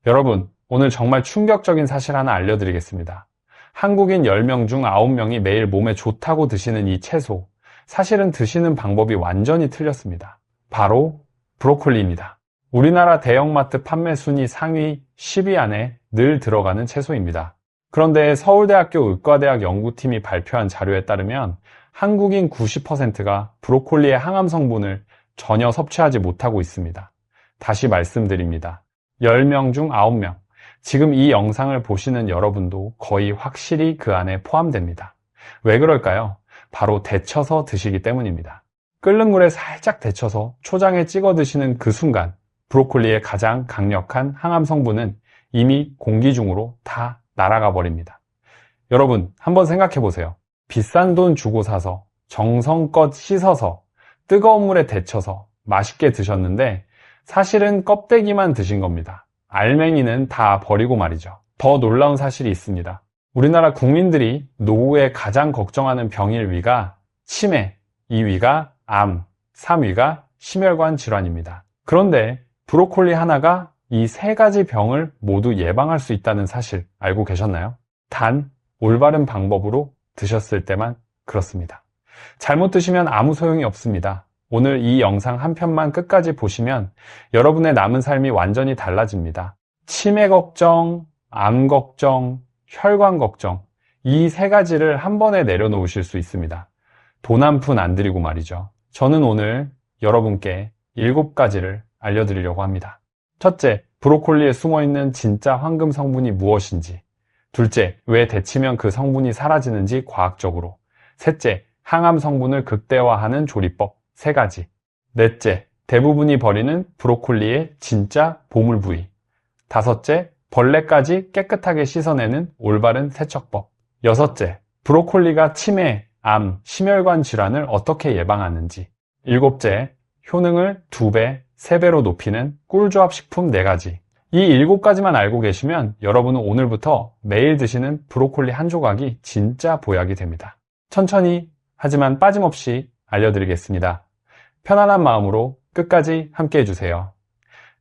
여러분, 오늘 정말 충격적인 사실 하나 알려드리겠습니다. 한국인 10명 중 9명이 매일 몸에 좋다고 드시는 이 채소, 사실은 드시는 방법이 완전히 틀렸습니다. 바로 브로콜리입니다. 우리나라 대형마트 판매 순위 상위 10위 안에 늘 들어가는 채소입니다. 그런데 서울대학교 의과대학 연구팀이 발표한 자료에 따르면 한국인 90%가 브로콜리의 항암 성분을 전혀 섭취하지 못하고 있습니다. 다시 말씀드립니다. 10명 중 9명. 지금 이 영상을 보시는 여러분도 거의 확실히 그 안에 포함됩니다. 왜 그럴까요? 바로 데쳐서 드시기 때문입니다. 끓는 물에 살짝 데쳐서 초장에 찍어 드시는 그 순간 브로콜리의 가장 강력한 항암 성분은 이미 공기 중으로 다 날아가 버립니다. 여러분, 한번 생각해 보세요. 비싼 돈 주고 사서 정성껏 씻어서 뜨거운 물에 데쳐서 맛있게 드셨는데 사실은 껍데기만 드신 겁니다. 알맹이는 다 버리고 말이죠. 더 놀라운 사실이 있습니다. 우리나라 국민들이 노후에 가장 걱정하는 병일 위가 치매, 2위가 암, 3위가 심혈관 질환입니다. 그런데 브로콜리 하나가 이 세 가지 병을 모두 예방할 수 있다는 사실 알고 계셨나요? 단 올바른 방법으로 드셨을 때만 그렇습니다. 잘못 드시면 아무 소용이 없습니다. 오늘 이 영상 한 편만 끝까지 보시면 여러분의 남은 삶이 완전히 달라집니다. 치매 걱정, 암 걱정, 혈관 걱정, 이 세 가지를 한 번에 내려놓으실 수 있습니다. 돈 한 푼 안 들이고 말이죠. 저는 오늘 여러분께 7가지를 알려드리려고 합니다. 첫째, 브로콜리에 숨어있는 진짜 황금 성분이 무엇인지. 둘째, 왜 데치면 그 성분이 사라지는지 과학적으로. 셋째, 항암 성분을 극대화하는 조리법 3가지. 넷째, 대부분이 버리는 브로콜리의 진짜 보물 부위. 다섯째, 벌레까지 깨끗하게 씻어내는 올바른 세척법. 여섯째, 브로콜리가 치매, 암, 심혈관 질환을 어떻게 예방하는지. 일곱째, 효능을 2배, 3배로 높이는 꿀조합 식품 4가지. 이 7가지만 알고 계시면 여러분은 오늘부터 매일 드시는 브로콜리 한 조각이 진짜 보약이 됩니다. 천천히 하지만 빠짐없이 알려드리겠습니다. 편안한 마음으로 끝까지 함께 해주세요.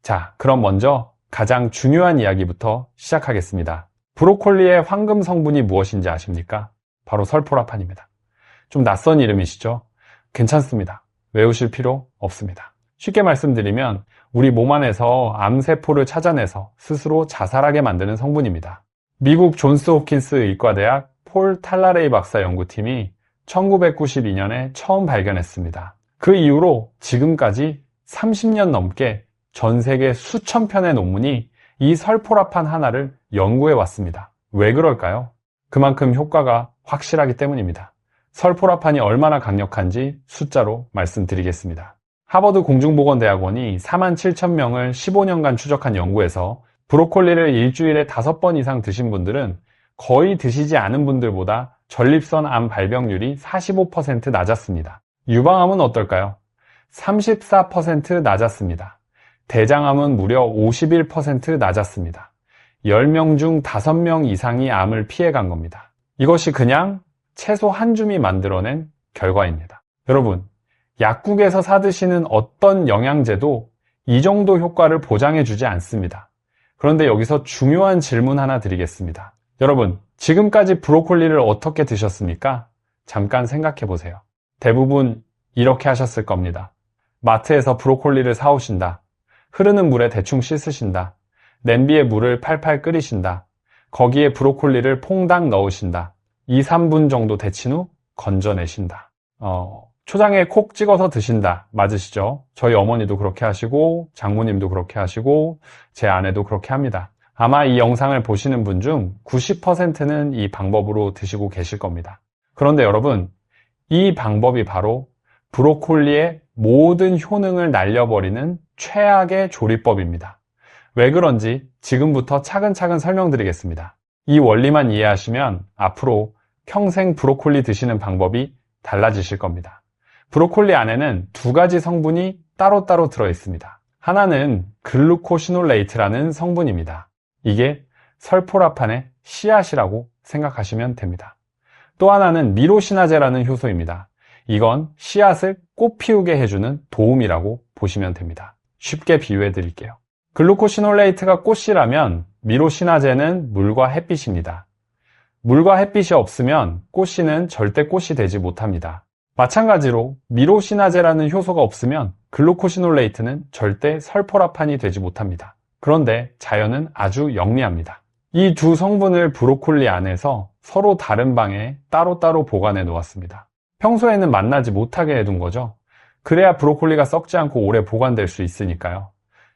자, 그럼 먼저 가장 중요한 이야기부터 시작하겠습니다. 브로콜리의 황금 성분이 무엇인지 아십니까? 바로 설포라판입니다. 좀 낯선 이름이시죠? 괜찮습니다. 외우실 필요 없습니다. 쉽게 말씀드리면 우리 몸 안에서 암세포를 찾아내서 스스로 자살하게 만드는 성분입니다. 미국 존스 홉킨스 의과대학 폴 탈라레이 박사 연구팀이 1992년에 처음 발견했습니다. 그 이후로 지금까지 30년 넘게 전 세계 수천 편의 논문이 이 설포라판 하나를 연구해 왔습니다. 왜 그럴까요? 그만큼 효과가 확실하기 때문입니다. 설포라판이 얼마나 강력한지 숫자로 말씀드리겠습니다. 하버드 공중보건대학원이 47,000명을 15년간 추적한 연구에서 브로콜리를 일주일에 5번 이상 드신 분들은 거의 드시지 않은 분들보다 전립선 암 발병률이 45% 낮았습니다. 유방암은 어떨까요? 34% 낮았습니다. 대장암은 무려 51% 낮았습니다. 10명 중 5명 이상이 암을 피해간 겁니다. 이것이 그냥 채소 한 줌이 만들어낸 결과입니다. 여러분, 약국에서 사드시는 어떤 영양제도 이 정도 효과를 보장해주지 않습니다. 그런데 여기서 중요한 질문 하나 드리겠습니다. 여러분, 지금까지 브로콜리를 어떻게 드셨습니까? 잠깐 생각해 보세요. 대부분 이렇게 하셨을 겁니다. 마트에서 브로콜리를 사오신다. 흐르는 물에 대충 씻으신다. 냄비에 물을 팔팔 끓이신다. 거기에 브로콜리를 퐁당 넣으신다. 2, 3분 정도 데친 후 건져내신다. 초장에 콕 찍어서 드신다. 맞으시죠? 저희 어머니도 그렇게 하시고 장모님도 그렇게 하시고 제 아내도 그렇게 합니다. 아마 이 영상을 보시는 분 중 90%는 이 방법으로 드시고 계실 겁니다. 그런데 여러분, 이 방법이 바로 브로콜리의 모든 효능을 날려버리는 최악의 조리법입니다. 왜 그런지 지금부터 차근차근 설명드리겠습니다. 이 원리만 이해하시면 앞으로 평생 브로콜리 드시는 방법이 달라지실 겁니다. 브로콜리 안에는 2가지 성분이 따로따로 들어있습니다. 하나는 글루코시놀레이트라는 성분입니다. 이게 설포라판의 씨앗이라고 생각하시면 됩니다. 또 하나는 미로시나제라는 효소입니다. 이건 씨앗을 꽃 피우게 해주는 도움이라고 보시면 됩니다. 쉽게 비유해 드릴게요. 글루코시놀레이트가 꽃씨라면 미로시나제는 물과 햇빛입니다. 물과 햇빛이 없으면 꽃씨는 절대 꽃이 되지 못합니다. 마찬가지로 미로시나제라는 효소가 없으면 글루코시놀레이트는 절대 설포라판이 되지 못합니다. 그런데 자연은 아주 영리합니다. 이 두 성분을 브로콜리 안에서 서로 다른 방에 따로따로 보관해 놓았습니다. 평소에는 만나지 못하게 해둔 거죠. 그래야 브로콜리가 썩지 않고 오래 보관될 수 있으니까요.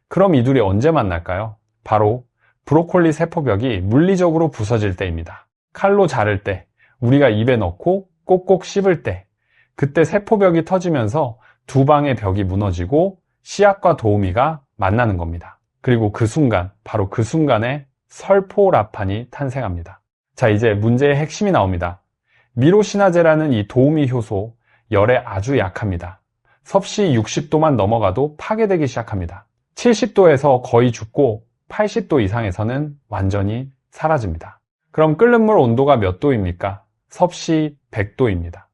그럼 이 둘이 언제 만날까요? 바로 브로콜리 세포벽이 물리적으로 부서질 때입니다. 칼로 자를 때, 우리가 입에 넣고 꼭꼭 씹을 때, 그때 세포벽이 터지면서 두 방의 벽이 무너지고 씨앗과 도우미가 만나는 겁니다. 그리고 그 순간, 바로 그 순간에 설포라판이 탄생합니다. 자, 이제 문제의 핵심이 나옵니다. 미로시나제라는 이 도우미 효소, 열에 아주 약합니다. 섭씨 60도만 넘어가도 파괴되기 시작합니다. 70도에서 거의 죽고 80도 이상에서는 완전히 사라집니다. 그럼 끓는 물 온도가 몇 도입니까? 섭씨 100도입니다.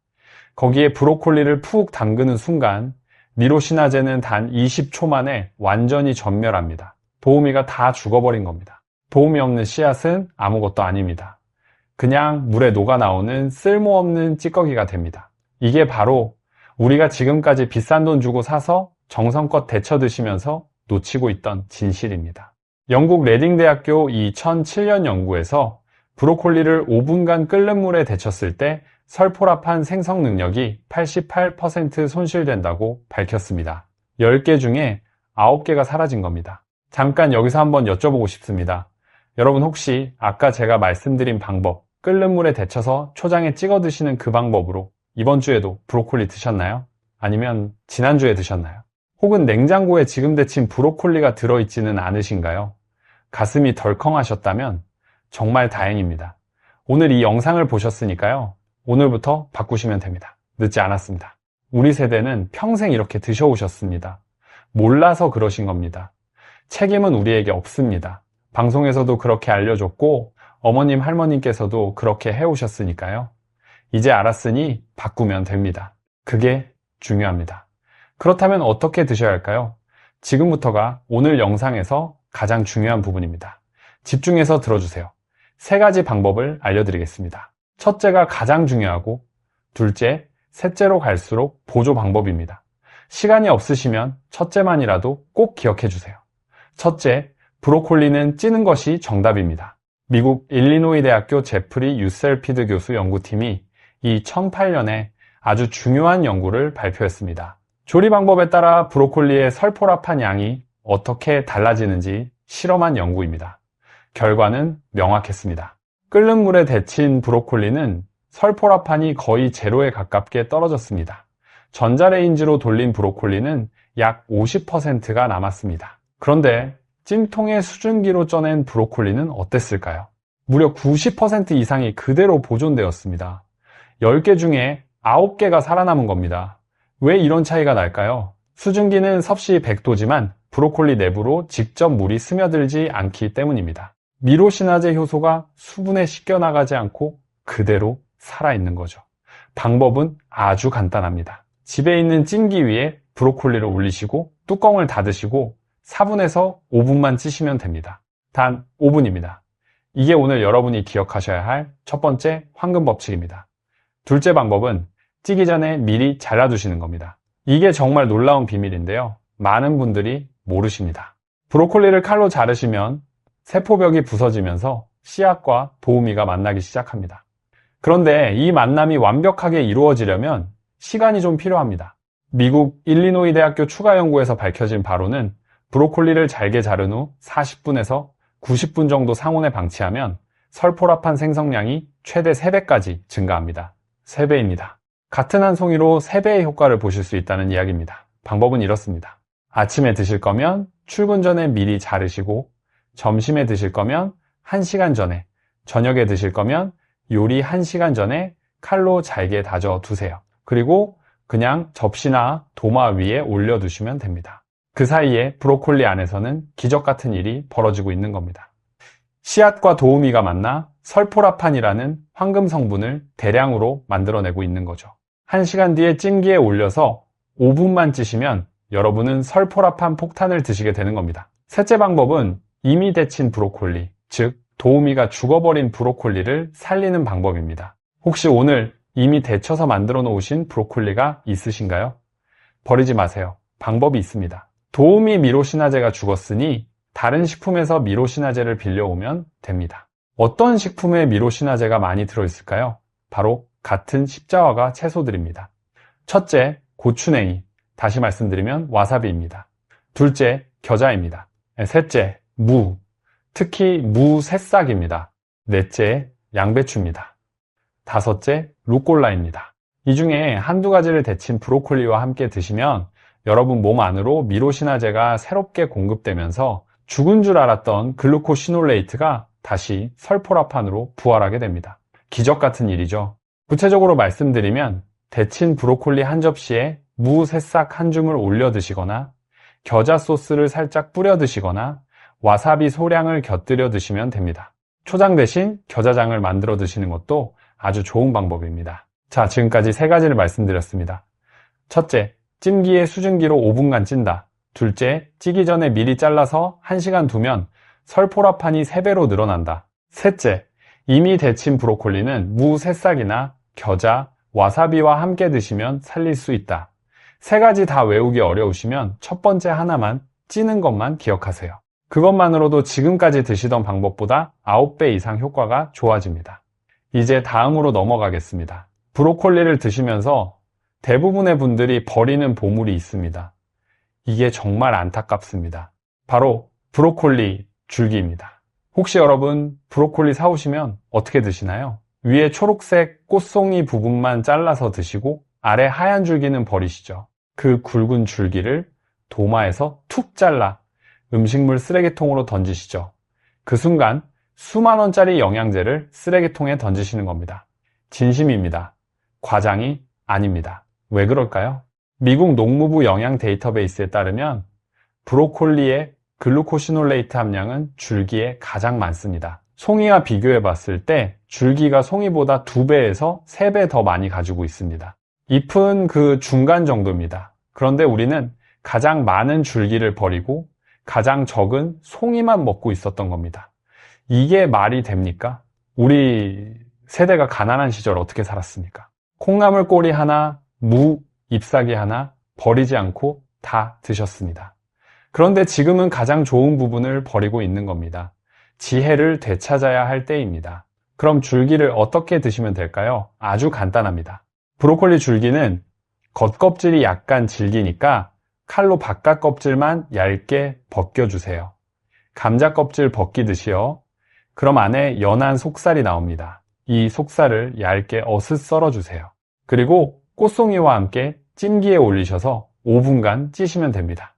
거기에 브로콜리를 푹 담그는 순간 미로시나제는 단 20초 만에 완전히 전멸합니다. 도우미가 다 죽어버린 겁니다. 도우미 없는 씨앗은 아무것도 아닙니다. 그냥 물에 녹아 나오는 쓸모없는 찌꺼기가 됩니다. 이게 바로 우리가 지금까지 비싼 돈 주고 사서 정성껏 데쳐 드시면서 놓치고 있던 진실입니다. 영국 레딩대학교 2007년 연구에서 브로콜리를 5분간 끓는 물에 데쳤을 때 설포라판 생성 능력이 88% 손실된다고 밝혔습니다. 10개 중에 9개가 사라진 겁니다. 잠깐 여기서 한번 여쭤보고 싶습니다. 여러분 혹시 아까 제가 말씀드린 방법, 끓는 물에 데쳐서 초장에 찍어 드시는 그 방법으로 이번 주에도 브로콜리 드셨나요? 아니면 지난주에 드셨나요? 혹은 냉장고에 지금 데친 브로콜리가 들어있지는 않으신가요? 가슴이 덜컹하셨다면 정말 다행입니다. 오늘 이 영상을 보셨으니까요. 오늘부터 바꾸시면 됩니다. 늦지 않았습니다. 우리 세대는 평생 이렇게 드셔오셨습니다. 몰라서 그러신 겁니다. 책임은 우리에게 없습니다. 방송에서도 그렇게 알려줬고 어머님, 할머님께서도 그렇게 해오셨으니까요. 이제 알았으니 바꾸면 됩니다. 그게 중요합니다. 그렇다면 어떻게 드셔야 할까요? 지금부터가 오늘 영상에서 가장 중요한 부분입니다. 집중해서 들어주세요. 3가지 방법을 알려드리겠습니다. 첫째가 가장 중요하고 둘째, 셋째로 갈수록 보조 방법입니다. 시간이 없으시면 첫째만이라도 꼭 기억해 주세요. 첫째, 브로콜리는 찌는 것이 정답입니다. 미국 일리노이 대학교 제프리 유셀피드 교수 연구팀이 이 2008년에 아주 중요한 연구를 발표했습니다. 조리 방법에 따라 브로콜리의 설포라판 양이 어떻게 달라지는지 실험한 연구입니다. 결과는 명확했습니다. 끓는 물에 데친 브로콜리는 설포라판이 거의 제로에 가깝게 떨어졌습니다. 전자레인지로 돌린 브로콜리는 약 50%가 남았습니다. 그런데 찜통에 수증기로 쪄낸 브로콜리는 어땠을까요? 무려 90% 이상이 그대로 보존되었습니다. 10개 중에 9개가 살아남은 겁니다. 왜 이런 차이가 날까요? 수증기는 섭씨 100도지만 브로콜리 내부로 직접 물이 스며들지 않기 때문입니다. 미로시나제 효소가 수분에 씻겨나가지 않고 그대로 살아있는 거죠. 방법은 아주 간단합니다. 집에 있는 찜기 위에 브로콜리를 올리시고 뚜껑을 닫으시고 4분에서 5분만 찌시면 됩니다. 단 5분입니다. 이게 오늘 여러분이 기억하셔야 할 첫 번째 황금 법칙입니다. 둘째 방법은 찌기 전에 미리 잘라두시는 겁니다. 이게 정말 놀라운 비밀인데요. 많은 분들이 모르십니다. 브로콜리를 칼로 자르시면 세포벽이 부서지면서 씨앗과 도우미가 만나기 시작합니다. 그런데 이 만남이 완벽하게 이루어지려면 시간이 좀 필요합니다. 미국 일리노이 대학교 추가 연구에서 밝혀진 바로는 브로콜리를 잘게 자른 후 40분에서 90분 정도 상온에 방치하면 설포라판 생성량이 최대 3배까지 증가합니다. 3배입니다. 같은 한 송이로 3배의 효과를 보실 수 있다는 이야기입니다. 방법은 이렇습니다. 아침에 드실 거면 출근 전에 미리 자르시고 점심에 드실 거면 1시간 전에, 저녁에 드실 거면 요리 1시간 전에 칼로 잘게 다져 두세요. 그리고 그냥 접시나 도마 위에 올려두시면 됩니다. 그 사이에 브로콜리 안에서는 기적 같은 일이 벌어지고 있는 겁니다. 씨앗과 도우미가 만나 설포라판이라는 황금 성분을 대량으로 만들어내고 있는 거죠. 1시간 뒤에 찜기에 올려서 5분만 찌시면 여러분은 설포라판 폭탄을 드시게 되는 겁니다. 셋째 방법은 이미 데친 브로콜리, 즉 도우미가 죽어버린 브로콜리를 살리는 방법입니다. 혹시 오늘 이미 데쳐서 만들어 놓으신 브로콜리가 있으신가요? 버리지 마세요. 방법이 있습니다. 도우미 미로시나제가 죽었으니 다른 식품에서 미로시나제를 빌려오면 됩니다. 어떤 식품에 미로시나제가 많이 들어있을까요? 바로 같은 십자화가 채소들입니다. 첫째, 고추냉이, 다시 말씀드리면 와사비입니다. 둘째, 겨자입니다. 셋째, 무, 특히 무 새싹입니다. 넷째, 양배추입니다. 다섯째, 루꼴라입니다. 이 중에 한두 가지를 데친 브로콜리와 함께 드시면 여러분 몸 안으로 미로시나제가 새롭게 공급되면서 죽은 줄 알았던 글루코시놀레이트가 다시 설포라판으로 부활하게 됩니다. 기적 같은 일이죠. 구체적으로 말씀드리면 데친 브로콜리 한 접시에 무 새싹 한 줌을 올려 드시거나 겨자 소스를 살짝 뿌려 드시거나 와사비 소량을 곁들여 드시면 됩니다. 초장 대신 겨자장을 만들어 드시는 것도 아주 좋은 방법입니다. 자, 지금까지 세 가지를 말씀드렸습니다. 첫째, 찜기에 수증기로 5분간 찐다. 둘째, 찌기 전에 미리 잘라서 1시간 두면 설포라판이 3배로 늘어난다. 셋째, 이미 데친 브로콜리는 무 새싹이나 겨자, 와사비와 함께 드시면 살릴 수 있다. 세 가지 다 외우기 어려우시면 첫 번째 하나만 찌는 것만 기억하세요. 그것만으로도 지금까지 드시던 방법보다 9배 이상 효과가 좋아집니다. 이제 다음으로 넘어가겠습니다. 브로콜리를 드시면서 대부분의 분들이 버리는 보물이 있습니다. 이게 정말 안타깝습니다. 바로 브로콜리 줄기입니다. 혹시 여러분 브로콜리 사오시면 어떻게 드시나요? 위에 초록색 꽃송이 부분만 잘라서 드시고 아래 하얀 줄기는 버리시죠. 그 굵은 줄기를 도마에서 툭 잘라 음식물 쓰레기통으로 던지시죠. 그 순간 수만 원짜리 영양제를 쓰레기통에 던지시는 겁니다. 진심입니다. 과장이 아닙니다. 왜 그럴까요? 미국 농무부 영양 데이터베이스에 따르면 브로콜리의 글루코시놀레이트 함량은 줄기에 가장 많습니다. 송이와 비교해 봤을 때 줄기가 송이보다 2배에서 3배 더 많이 가지고 있습니다. 잎은 그 중간 정도입니다. 그런데 우리는 가장 많은 줄기를 버리고 가장 적은 송이만 먹고 있었던 겁니다. 이게 말이 됩니까? 우리 세대가 가난한 시절 어떻게 살았습니까? 콩나물 꼬리 하나, 무 잎사귀 하나 버리지 않고 다 드셨습니다. 그런데 지금은 가장 좋은 부분을 버리고 있는 겁니다. 지혜를 되찾아야 할 때입니다. 그럼 줄기를 어떻게 드시면 될까요? 아주 간단합니다. 브로콜리 줄기는 겉껍질이 약간 질기니까 칼로 바깥 껍질만 얇게 벗겨주세요. 감자 껍질 벗기듯이요. 그럼 안에 연한 속살이 나옵니다. 이 속살을 얇게 어슷 썰어주세요. 그리고 꽃송이와 함께 찜기에 올리셔서 5분간 찌시면 됩니다.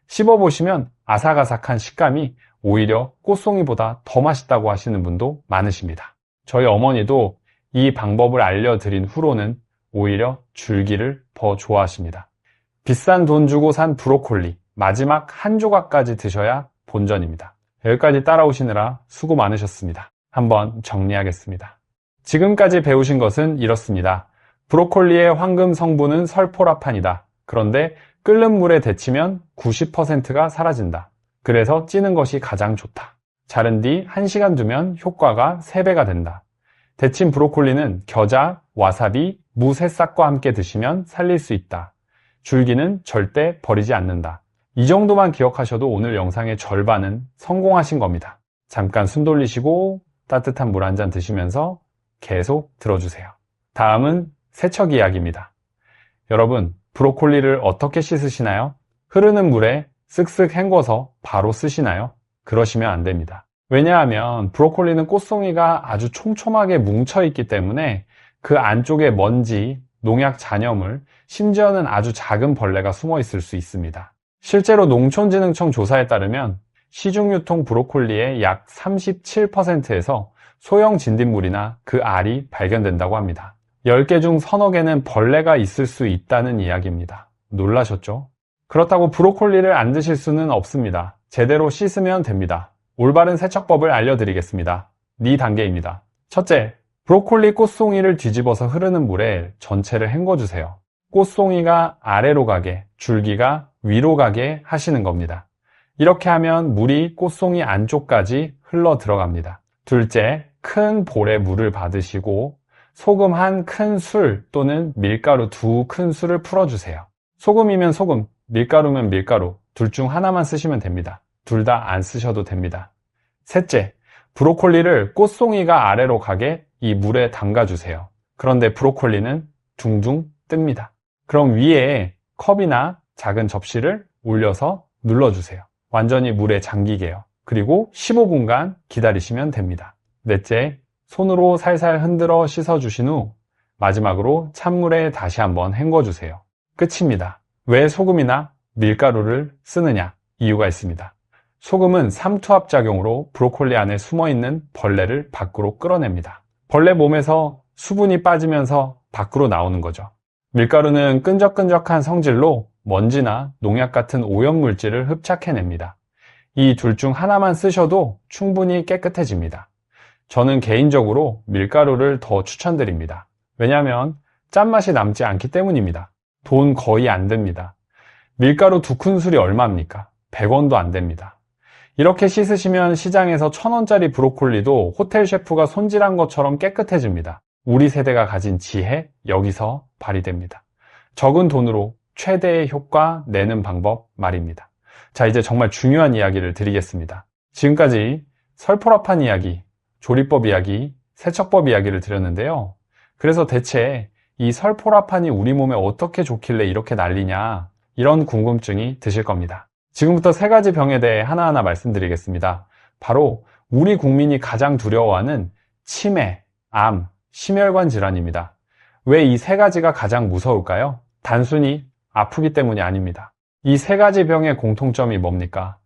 씹어보시면 아삭아삭한 식감이 오히려 꽃송이보다 더 맛있다고 하시는 분도 많으십니다. 저희 어머니도 이 방법을 알려드린 후로는 오히려 줄기를 더 좋아하십니다. 비싼 돈 주고 산 브로콜리 마지막 한 조각까지 드셔야 본전입니다. 여기까지 따라오시느라 수고 많으셨습니다. 한번 정리하겠습니다. 지금까지 배우신 것은 이렇습니다. 브로콜리의 황금 성분은 설포라판이다. 그런데 끓는 물에 데치면 90%가 사라진다. 그래서 찌는 것이 가장 좋다. 자른 뒤 1시간 두면 효과가 3배가 된다. 데친 브로콜리는 겨자, 와사비, 무 새싹과 함께 드시면 살릴 수 있다. 줄기는 절대 버리지 않는다. 이 정도만 기억하셔도 오늘 영상의 절반은 성공하신 겁니다. 잠깐 숨 돌리시고 따뜻한 물 한 잔 드시면서 계속 들어주세요. 다음은 세척 이야기입니다. 여러분, 브로콜리를 어떻게 씻으시나요? 흐르는 물에 쓱쓱 헹궈서 바로 쓰시나요? 그러시면 안 됩니다. 왜냐하면 브로콜리는 꽃송이가 아주 촘촘하게 뭉쳐있기 때문에 그 안쪽에 먼지, 농약 잔여물, 심지어는 아주 작은 벌레가 숨어 있을 수 있습니다. 실제로 농촌진흥청 조사에 따르면 시중유통 브로콜리의 약 37%에서 소형 진딧물이나 그 알이 발견된다고 합니다. 10개 중 서너 개는 벌레가 있을 수 있다는 이야기입니다. 놀라셨죠? 그렇다고 브로콜리를 안 드실 수는 없습니다. 제대로 씻으면 됩니다. 올바른 세척법을 알려드리겠습니다. 4단계입니다. 첫째, 브로콜리 꽃송이를 뒤집어서 흐르는 물에 전체를 헹궈주세요. 꽃송이가 아래로 가게, 줄기가 위로 가게 하시는 겁니다. 이렇게 하면 물이 꽃송이 안쪽까지 흘러 들어갑니다. 둘째, 큰 볼에 물을 받으시고 소금 한 큰술 또는 밀가루 2큰술을 풀어주세요. 소금이면 소금, 밀가루면 밀가루, 둘 중 하나만 쓰시면 됩니다. 둘 다 안 쓰셔도 됩니다. 셋째, 브로콜리를 꽃송이가 아래로 가게 이 물에 담가주세요. 그런데 브로콜리는 둥둥 뜹니다. 그럼 위에 컵이나 작은 접시를 올려서 눌러주세요. 완전히 물에 잠기게요. 그리고 15분간 기다리시면 됩니다. 넷째, 손으로 살살 흔들어 씻어주신 후 마지막으로 찬물에 다시 한번 헹궈주세요. 끝입니다. 왜 소금이나 밀가루를 쓰느냐? 이유가 있습니다. 소금은 삼투압작용으로 브로콜리 안에 숨어있는 벌레를 밖으로 끌어냅니다. 벌레 몸에서 수분이 빠지면서 밖으로 나오는 거죠. 밀가루는 끈적끈적한 성질로 먼지나 농약 같은 오염물질을 흡착해냅니다. 이 둘 중 하나만 쓰셔도 충분히 깨끗해집니다. 저는 개인적으로 밀가루를 더 추천드립니다. 왜냐하면 짠맛이 남지 않기 때문입니다. 돈 거의 안 듭니다. 밀가루 2큰술이 얼마입니까? 100원도 안 됩니다. 이렇게 씻으시면 시장에서 1000원짜리 브로콜리도 호텔 셰프가 손질한 것처럼 깨끗해집니다. 우리 세대가 가진 지혜, 여기서 발휘됩니다. 적은 돈으로 최대의 효과 내는 방법 말입니다. 자, 이제 정말 중요한 이야기를 드리겠습니다. 지금까지 설포랍한 이야기, 조리법 이야기, 세척법 이야기를 드렸는데요. 그래서 대체 이 설포라판이 우리 몸에 어떻게 좋길래 이렇게 난리냐, 이런 궁금증이 드실 겁니다. 지금부터 3가지 병에 대해 하나하나 말씀드리겠습니다. 바로 우리 국민이 가장 두려워하는 치매, 암, 심혈관 질환입니다. 왜 이 3가지가 가장 무서울까요? 단순히 아프기 때문이 아닙니다. 이 3가지 병의 공통점이 뭡니까?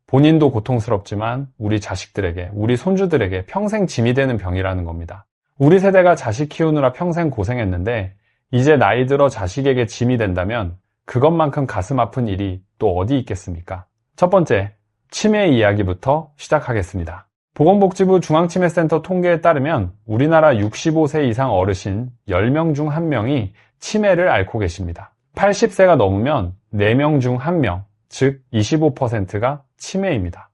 본인도 고통스럽지만 우리 자식들에게, 우리 손주들에게 평생 짐이 되는 병이라는 겁니다. 우리 세대가 자식 키우느라 평생 고생했는데 이제 나이 들어 자식에게 짐이 된다면 그것만큼 가슴 아픈 일이 또 어디 있겠습니까? 첫 번째, 치매 이야기부터 시작하겠습니다. 보건복지부 중앙치매센터 통계에 따르면 우리나라 65세 이상 어르신 10명 중 1명이 치매를 앓고 계십니다. 80세가 넘으면 4명 중 1명, 즉 25%가 치매입니다.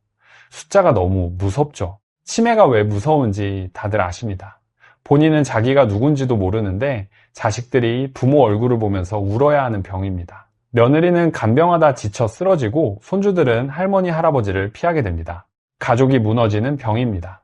숫자가 너무 무섭죠. 치매가 왜 무서운지 다들 아십니다. 본인은 자기가 누군지도 모르는데 자식들이 부모 얼굴을 보면서 울어야 하는 병입니다. 며느리는 간병하다 지쳐 쓰러지고 손주들은 할머니, 할아버지를 피하게 됩니다. 가족이 무너지는 병입니다.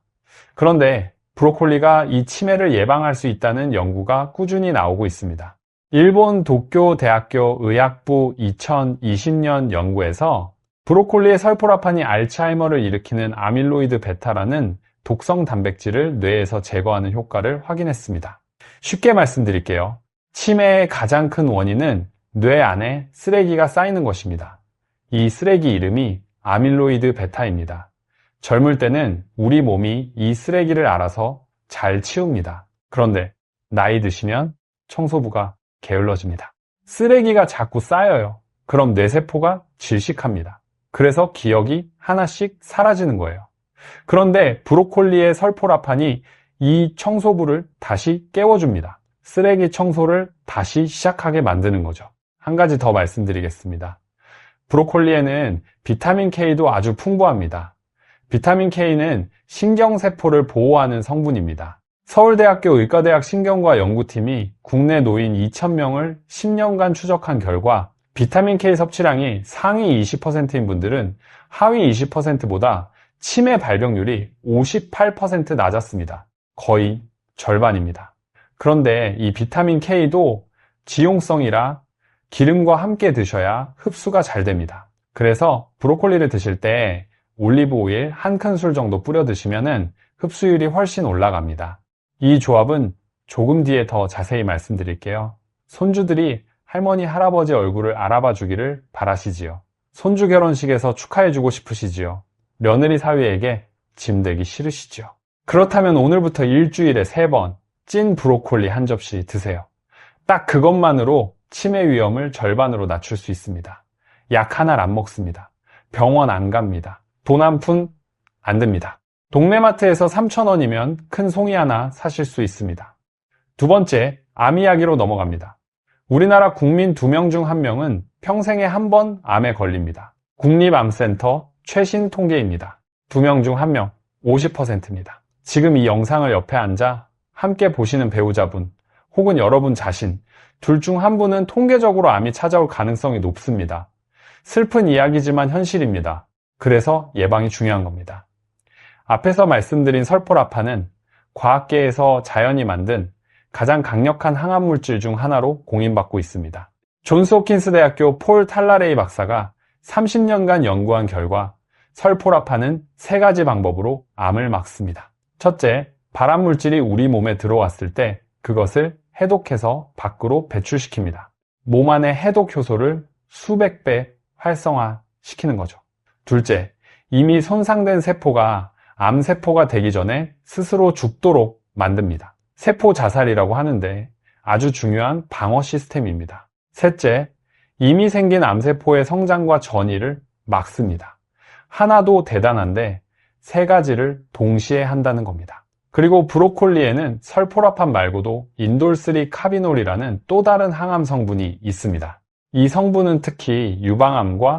그런데 브로콜리가 이 치매를 예방할 수 있다는 연구가 꾸준히 나오고 있습니다. 일본 도쿄 대학교 의학부 2020년 연구에서 브로콜리의 설포라판이 알츠하이머를 일으키는 아밀로이드 베타라는 독성 단백질을 뇌에서 제거하는 효과를 확인했습니다. 쉽게 말씀드릴게요. 치매의 가장 큰 원인은 뇌 안에 쓰레기가 쌓이는 것입니다. 이 쓰레기 이름이 아밀로이드 베타입니다. 젊을 때는 우리 몸이 이 쓰레기를 알아서 잘 치웁니다. 그런데 나이 드시면 청소부가 게을러집니다. 쓰레기가 자꾸 쌓여요. 그럼 뇌세포가 질식합니다. 그래서 기억이 하나씩 사라지는 거예요. 그런데 브로콜리의 설포라판이 이 청소부를 다시 깨워줍니다. 쓰레기 청소를 다시 시작하게 만드는 거죠. 한 가지 더 말씀드리겠습니다. 브로콜리에는 비타민 K도 아주 풍부합니다. 비타민 K는 신경세포를 보호하는 성분입니다. 서울대학교 의과대학 신경과 연구팀이 국내 노인 2,000명을 10년간 추적한 결과 비타민 K 섭취량이 상위 20%인 분들은 하위 20%보다 치매 발병률이 58% 낮았습니다. 거의 절반입니다. 그런데 이 비타민 K도 지용성이라 기름과 함께 드셔야 흡수가 잘 됩니다. 그래서 브로콜리를 드실 때 올리브 오일 1큰술 정도 뿌려 드시면 흡수율이 훨씬 올라갑니다. 이 조합은 조금 뒤에 더 자세히 말씀드릴게요. 손주들이 할머니, 할아버지 얼굴을 알아봐 주기를 바라시지요. 손주 결혼식에서 축하해주고 싶으시지요. 며느리 사위에게 짐되기 싫으시죠. 그렇다면 오늘부터 일주일에 3번 찐 브로콜리 한 접시 드세요. 딱 그것만으로 치매 위험을 절반으로 낮출 수 있습니다. 약 하나를 안 먹습니다. 병원 안 갑니다. 돈 한 푼 안 듭니다. 동네 마트에서 3,000원이면 큰 송이 하나 사실 수 있습니다. 두 번째, 암 이야기로 넘어갑니다. 우리나라 국민 2명 중 1명은 평생에 한 번 암에 걸립니다. 국립암센터 최신 통계입니다. 2명 중 1명, 50%입니다. 지금 이 영상을 옆에 앉아 함께 보시는 배우자분 혹은 여러분 자신 둘 중 한 분은 통계적으로 암이 찾아올 가능성이 높습니다. 슬픈 이야기지만 현실입니다. 그래서 예방이 중요한 겁니다. 앞에서 말씀드린 설포라판은 과학계에서 자연이 만든 가장 강력한 항암물질 중 하나로 공인받고 있습니다. 존스홉킨스 대학교 폴 탈라레이 박사가 30년간 연구한 결과 설포라판은 3가지 방법으로 암을 막습니다. 첫째, 발암물질이 우리 몸에 들어왔을 때 그것을 해독해서 밖으로 배출시킵니다. 몸 안의 해독 효소를 수백 배 활성화시키는 거죠. 둘째, 이미 손상된 세포가 암세포가 되기 전에 스스로 죽도록 만듭니다. 세포 자살이라고 하는데 아주 중요한 방어 시스템입니다. 셋째, 이미 생긴 암세포의 성장과 전이를 막습니다. 하나도 대단한데 3가지를 동시에 한다는 겁니다. 그리고 브로콜리에는 설포라판 말고도 인돌3 카비놀이라는 또 다른 항암 성분이 있습니다. 이 성분은 특히 유방암과